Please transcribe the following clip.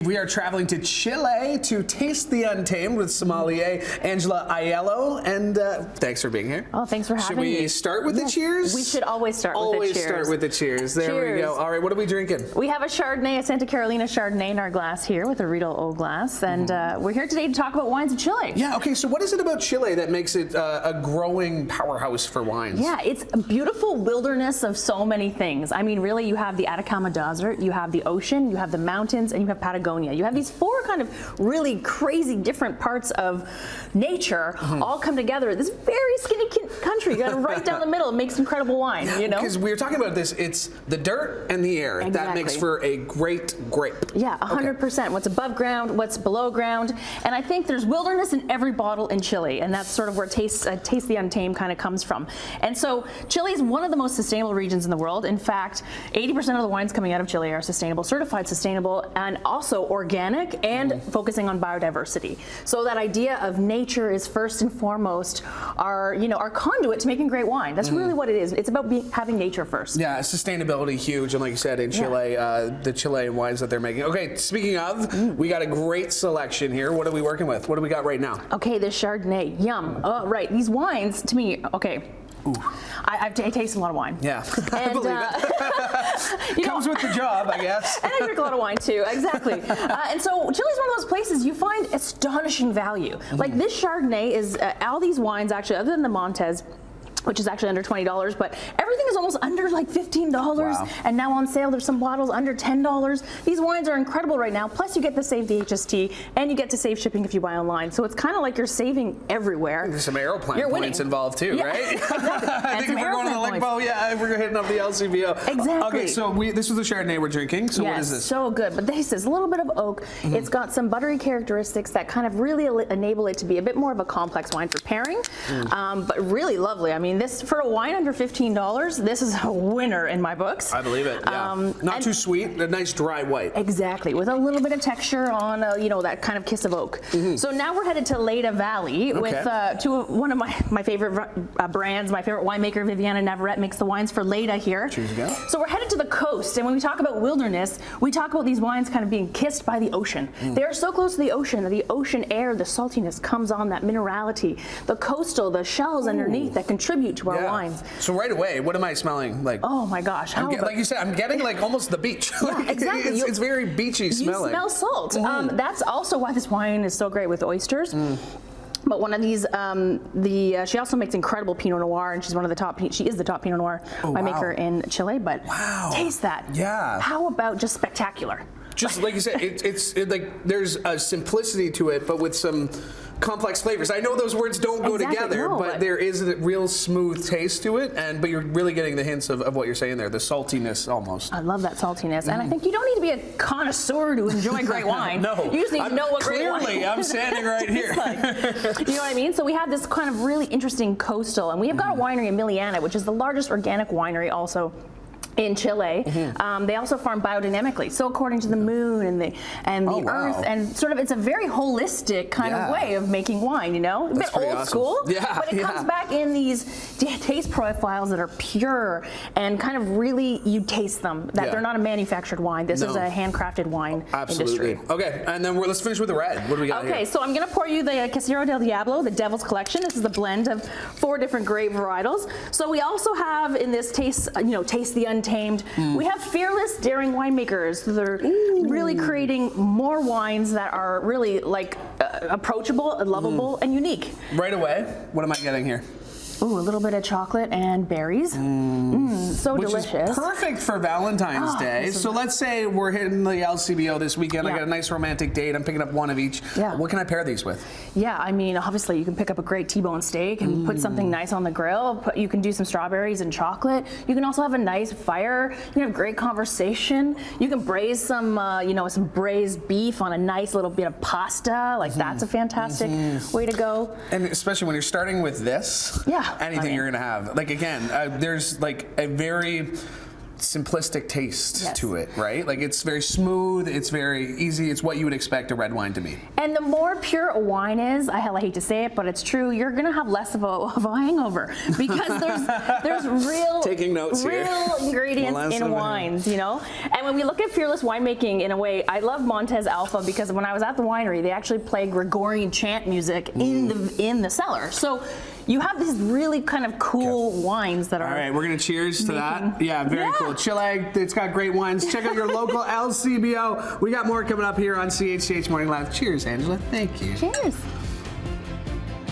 We are traveling to Chile to taste the untamed with sommelier Angela Aiello, and thanks for being here. Oh, thanks for having me. Should we start with the cheers? We should always start with the cheers. Always start with the cheers. There Cheers. we go. All right, what are we drinking? We have a Chardonnay, a Santa Carolina Chardonnay in our glass here with a Riedel O glass, and we're here today to talk about wines of Chile. Yeah, okay, so what is it about Chile that makes it a growing powerhouse for wines? Yeah, it's a beautiful wilderness of so many things. I mean, really, you have the Atacama Desert, you have the ocean, you have the mountains, and you have Patagonia. You have these four kind of really crazy different parts of nature all come together. This very skinny country, got right down the middle, it makes incredible wine, you know? Because we were talking about this, it's the dirt and the air. Exactly. That makes for a great grape. Yeah, 100%. What's above ground, what's below ground. And I think there's wilderness in every bottle in Chile, and that's sort of where Taste the Untamed kind of comes from. And so Chile is one of the most sustainable regions in the world. In fact, 80% of the wines coming out of Chile are sustainable, certified sustainable, and also organic and focusing on biodiversity. So that idea of nature is first and foremost our conduit to making great wine. That's really what it is. It's about having nature first. Yeah, sustainability huge, and like you said, in Chile, the Chilean wines that they're making. Okay, speaking of, we got a great selection here. What are we working with? What do we got right now? Okay, this Chardonnay, yum. Oh, right, these wines, to me, okay. Ooh. I've tasted a lot of wine. Yeah, and, I believe it. Comes with the job, I guess. And I drink a lot of wine too, exactly. And so Chile's one of those places you find astonishing value. Like this Chardonnay is, all these wines actually, other than the Montes, which is actually under $20, but everything is almost under like $15. Wow. And now on sale, there's some bottles under $10. These wines are incredible right now. Plus you get to save the HST and you get to save shipping if you buy online. So it's kind of like you're saving everywhere. There's some Aeroplan points involved too, right? Exactly. I think if we're going to the Limbo, we're hitting up the LCBO. Exactly. Okay, so this was the Chardonnay we're drinking. So what is this? So good. But this is a little bit of oak. It's got some buttery characteristics that kind of really enable it to be a bit more of a complex wine for pairing, but really lovely. I mean, this for a wine under $15, this is a winner in my books. I believe it. Yeah. Not too sweet, a nice dry white. Exactly, with a little bit of texture on, that kind of kiss of oak. So now we're headed to Leyda Valley with one of my favorite brands. My favorite winemaker, Viviana Navarrete, makes the wines for Leyda here. Cheers again. So we're headed to the coast, and when we talk about wilderness, we talk about these wines kind of being kissed by the ocean. They are so close to the ocean that the ocean air, the saltiness comes on, that minerality, the coastal, the shells underneath that contribute to our wines. So right away, what am I smelling like? Oh my gosh. Like you said, I'm getting like almost the beach. Yeah, exactly. It's very beachy smelling. You smell salt. That's also why this wine is so great with oysters. But one of these, she also makes incredible Pinot Noir, and she's one of the top. She is the top Pinot Noir winemaker in Chile. But taste that. Yeah. How about just spectacular? Just like you said, it's like there's a simplicity to it, but with some complex flavors. I know those words don't go together, but there is a real smooth taste to it, but you're really getting the hints of what you're saying there, the saltiness almost. I love that saltiness, and I think you don't need to be a connoisseur to enjoy great wine. No. You just need to know what great wine is. Clearly, I'm standing right here. You know what I mean? So we have this kind of really interesting coastal, and we have got a winery in Miliana, which is the largest organic winery also in Chile. They also farm biodynamically, so according to the moon and the earth, and sort of it's a very holistic kind of way of making wine, a bit old school, but it comes back in these taste profiles that are pure and kind of really you taste them, that they're not a manufactured wine. This is a handcrafted wine industry. Okay, and then let's finish with the red. What do we got here? Okay, so I'm going to pour you the Casero del Diablo, the Devil's Collection. This is a blend of 4 different grape varietals. So we also have in this Taste the Untamed, we have fearless, daring winemakers. They're really creating more wines that are really like approachable, lovable, and unique. Right away, what am I getting here? Ooh, a little bit of chocolate and berries. So delicious. Which is perfect for Valentine's Day. So let's say we're hitting the LCBO this weekend. I got a nice romantic date. I'm picking up one of each. What can I pair these with? Yeah, I mean, obviously you can pick up a great T-bone steak and put something nice on the grill. You can do some strawberries and chocolate. You can also have a nice fire. You can have great conversation. You can braise some, some braised beef on a nice little bit of pasta. Like that's a fantastic way to go. And especially when you're starting with this. Yeah. Anything you're gonna have. Like again, there's like a very simplistic taste Yes. to it, right? Like it's very smooth, it's very easy, it's what you would expect a red wine to be. And the more pure a wine is, I hate to say it, but it's true, you're gonna have less of a hangover because there's real, Taking notes real here. ingredients in wines, you know? And when we look at fearless winemaking in a way, I love Montez Alpha because when I was at the winery, they actually play Gregorian chant music in the cellar. So you have these really kind of cool wines that are. All right, we're gonna cheers to that. making- Yeah, very cool. Chile, it's got great wines. Check out your local LCBO. We got more coming up here on CHCH Morning Live. Cheers, Angela. Thank you. Cheers.